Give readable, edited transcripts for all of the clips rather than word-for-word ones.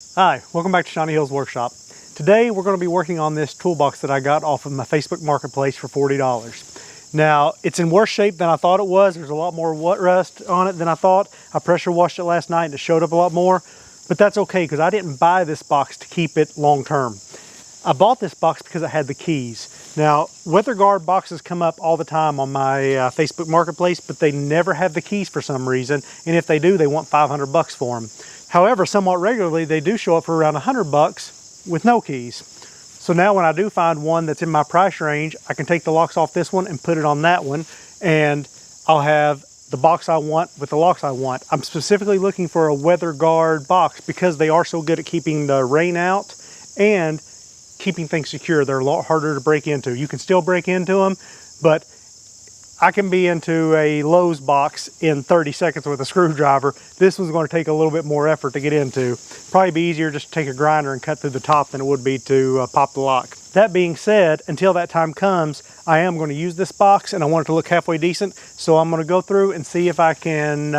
Hi, welcome back to Shiny Hills Workshop. Today we're going to be working on this toolbox that I got off of my Facebook Marketplace for $40. Now, it's in worse shape than I thought it was. There's a lot more rust on it than I thought. I pressure washed it last night and it showed up a lot more, but that's okay because I didn't buy this box to keep it long term. I bought this box because it had the keys. Now, weather guard boxes come up all the time on my Facebook Marketplace, but they never have the keys for some reason, and if they do, they want $500 for them. However, somewhat regularly, they do show up for around $100 with no keys. So now when I do find one that's in my price range, I can take the locks off this one and put it on that one, and I'll have the box I want with the locks I want. I'm specifically looking for a weather guard box because they are so good at keeping the rain out and keeping things secure. They're a lot harder to break into. You can still break into them, but I can be into a Lowe's box in 30 seconds with a screwdriver. This one's going to take a little bit more effort to get into. Probably be easier just to take a grinder and cut through the top than it would be to pop the lock. That being said, until that time comes, I am going to use this box and I want it to look halfway decent. So I'm going to go through and see if I can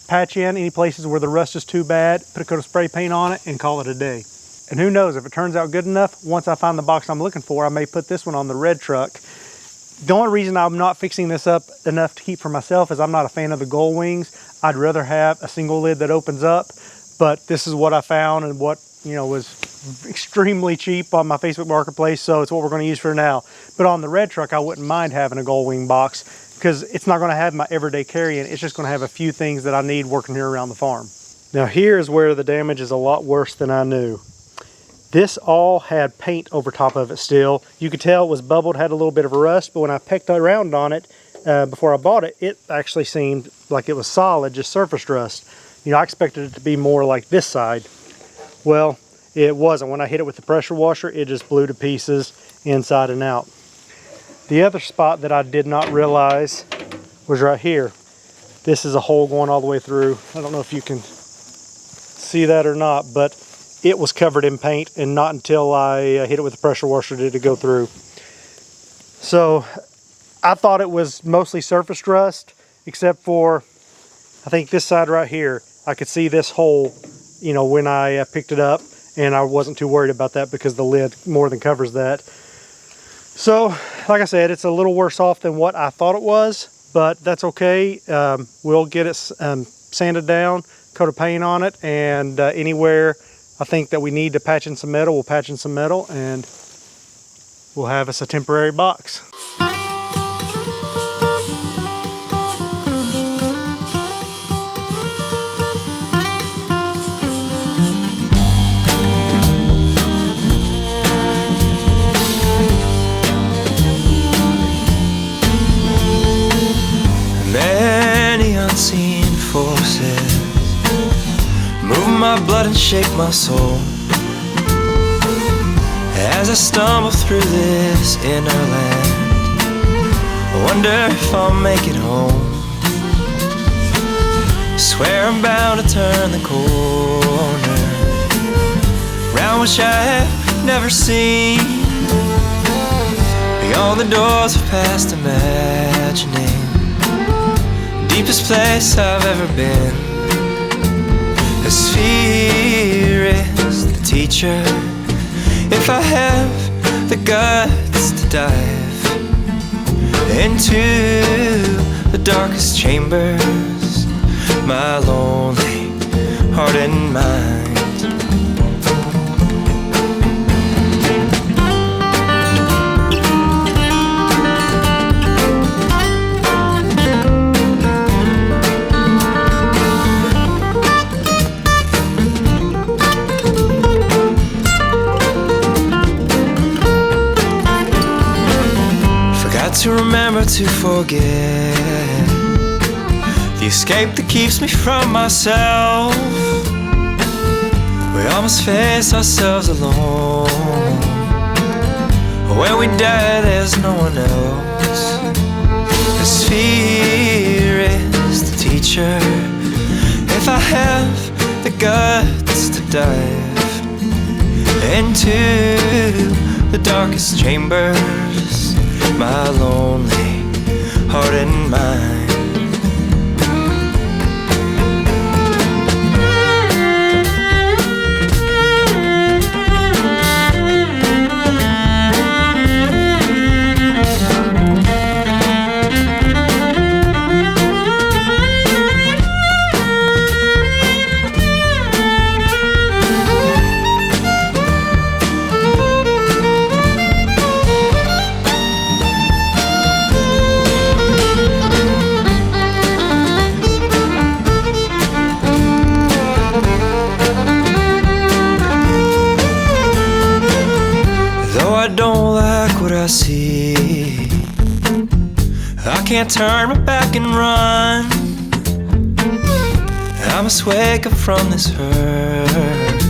patch in any places where the rust is too bad, put a coat of spray paint on it and call it a day. And who knows, if it turns out good enough, once I find the box I'm looking for, I may put this one on the red truck. The only reason I'm not fixing this up enough to keep for myself is I'm not a fan of the gold wings. I'd rather have a single lid that opens up, but this is what I found and what, you know, was extremely cheap on my Facebook Marketplace, so it's what we're going to use for now. But on the red truck, I wouldn't mind having a gold wing box because it's not going to have my everyday carrying. It's just going to have a few things that I need working here around the farm. Now here's where the damage is a lot worse than I knew. This all had paint over top of it still. You could tell it was bubbled, had a little bit of a rust, but when I pecked around on it before I bought it, it actually seemed like it was solid, just surface rust. You know, I expected it to be more like this side. Well, it wasn't. When I hit it with the pressure washer, it just blew to pieces inside and out. The other spot that I did not realize was right here. This is a hole going all the way through. I don't know if you can see that or not, but it was covered in paint, and not until I hit it with the pressure washer did it go through. So I thought it was mostly surface rust, except for I think this side right here. I could see this hole, you know, when I picked it up, and I wasn't too worried about that because the lid more than covers that. So like I said, it's a little worse off than what I thought it was, but that's okay. We'll get it sanded down, coat of paint on it, and anywhere I think that we need to patch in some metal, we'll patch in some metal, and we'll have us a temporary box. Many unseen forces move my blood and shake my soul as I stumble through this inner land. I wonder if I'll make it home. Swear I'm bound to turn the corner round which I have never seen, beyond the doors of past imagining, deepest place I've ever been. As fear is the teacher, if I have the guts to dive into the darkest chambers, my lonely heart and mind. To remember to forget the escape that keeps me from myself. We all must face ourselves alone. When we die, there's no one else. As fear is the teacher, if I have the guts to dive into the darkest chambers, my lonely heart and mind. can't turn my back and run. I must wake up from this hurt,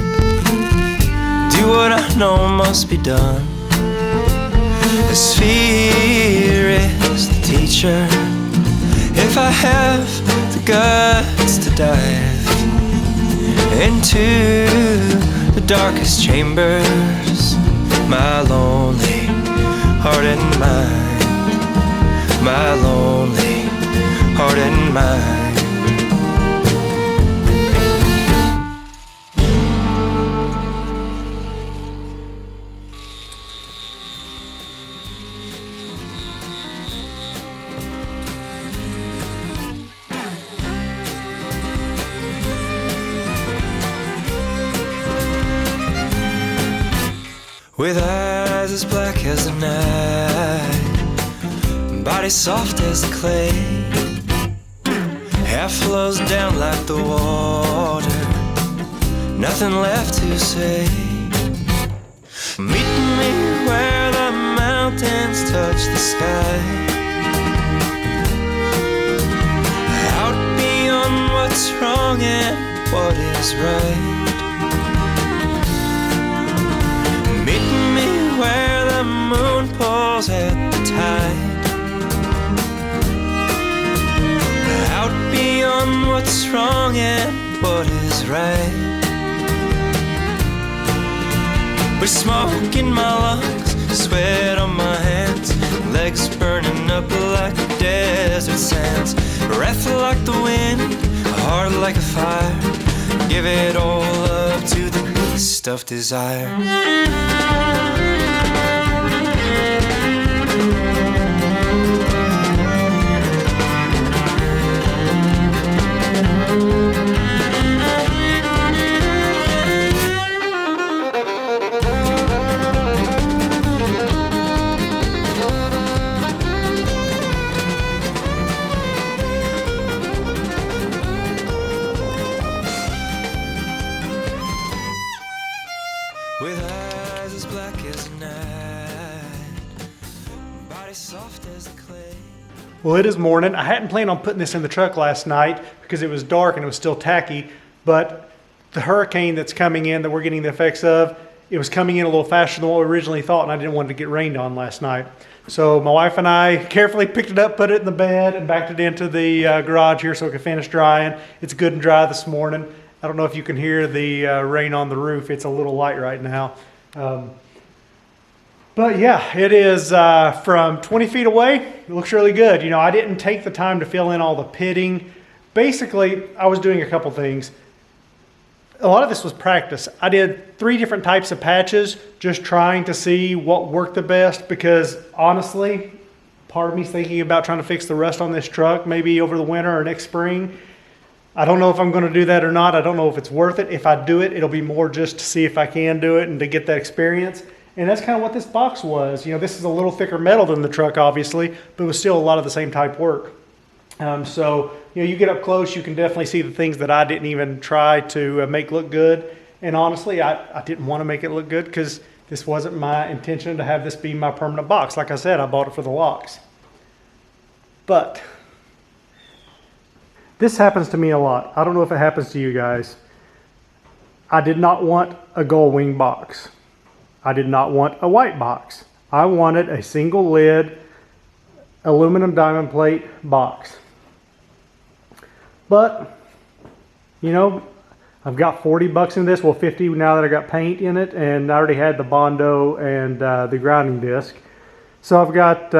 do what I know must be done. This fear is the teacher. If I have the guts to dive into the darkest chambers, my lonely heart and mind, my lonely heart and mind. With eyes as black as the night, body soft as the clay, hair flows down like the water, nothing left to say. Meet me where the mountains touch the sky, out beyond what's wrong and what is right. Meet me where the moon pulls at the tide, out beyond what's wrong and what is right. With smoke in my lungs, sweat on my hands, legs burning up like desert sands, breath like the wind, heart like a fire, give it all up to the beast of desire. With eyes as black as night, body soft as clay. Well, it is morning. I hadn't planned on putting this in the truck last night because it was dark and it was still tacky, but the hurricane that's coming in that we're getting the effects of, it was coming in a little faster than what we originally thought, and I didn't want it to get rained on last night. So my wife and I carefully picked it up, put it in the bed, and backed it into the garage here so it could finish drying. It's good and dry this morning. I don't know if you can hear the rain on the roof. It's a little light right now. But yeah, it is from 20 feet away. It looks really good. You know, I didn't take the time to fill in all the pitting. Basically, I was doing a couple things. A lot of this was practice. I did 3 different types of patches, just trying to see what worked the best, because honestly, part of me's thinking about trying to fix the rust on this truck maybe over the winter or next spring. I don't know if I'm going to do that or not. I don't know if it's worth it. If I do it, it'll be more just to see if I can do it and to get that experience. And that's kind of what this box was. You know, this is a little thicker metal than the truck, obviously, but it was still a lot of the same type work. So, you know, you get up close, you can definitely see the things that I didn't even try to make look good. And honestly, I didn't want to make it look good because this wasn't my intention to have this be my permanent box. Like I said, I bought it for the locks. But this happens to me a lot. I don't know if it happens to you guys. I did not want a gold wing box. I did not want a white box. I wanted a single lid, aluminum diamond plate box. But, you know, I've got 40 bucks in this, well 50 now that I got paint in it, and I already had the Bondo and the grounding disc. So I've got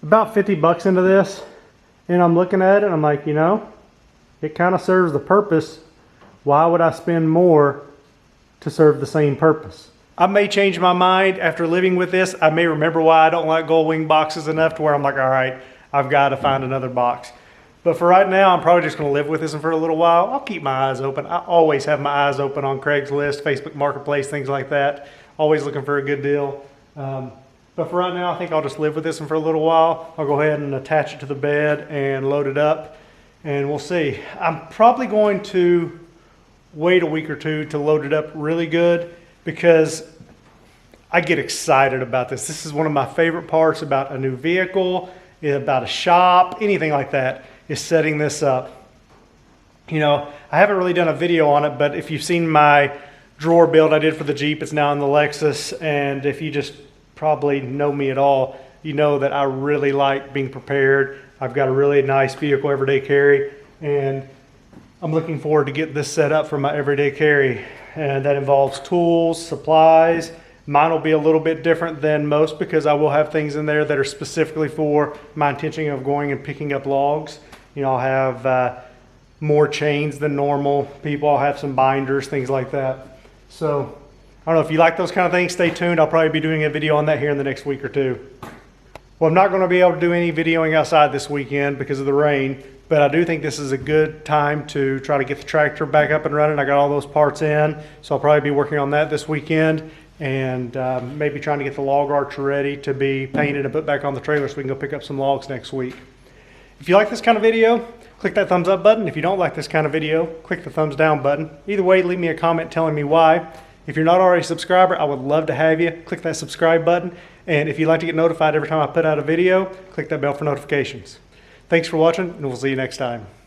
about 50 bucks into this. And I'm looking at it and I'm like, you know, it kind of serves the purpose. Why would I spend more to serve the same purpose? I may change my mind after living with this. I may remember why I don't like gold wing boxes enough to where I'm like, all right, I've got to find another box. But for right now, I'm probably just going to live with this one for a little while. I'll keep my eyes open. I always have my eyes open on Craigslist, Facebook Marketplace, things like that. Always looking for a good deal. But for right now, I think I'll just live with this one for a little while. I'll go ahead and attach it to the bed and load it up, and we'll see. I'm probably going to wait a week or two to load it up really good because I get excited about this. This is one of my favorite parts about a new vehicle about a shop, anything like that, is setting this up. You know, I haven't really done a video on it, but if you've seen my drawer build I did for the Jeep, it's now in the Lexus, and if you just probably know me at all, you know that I really like being prepared. I've got a really nice vehicle everyday carry, and I'm looking forward to get this set up for my everyday carry, and that involves tools, supplies. Mine will be a little bit different than most because I will have things in there that are specifically for my intention of going and picking up logs. You know, I'll have more chains than normal people. I'll have some binders, things like that. So I don't know if you like those kind of things, stay tuned. I'll probably be doing a video on that here in the next week or two. Well, I'm not going to be able to do any videoing outside this weekend because of the rain, but I do think this is a good time to try to get the tractor back up and running. I got all those parts in, so I'll probably be working on that this weekend, and maybe trying to get the log arch ready to be painted and put back on the trailer so we can go pick up some logs next week. If you like this kind of video, click that thumbs up button. If you don't like this kind of video, click the thumbs down button. Either way, leave me a comment telling me why. If you're not already a subscriber, I would love to have you. Click that subscribe button. And if you'd like to get notified every time I put out a video, click that bell for notifications. Thanks for watching, and we'll see you next time.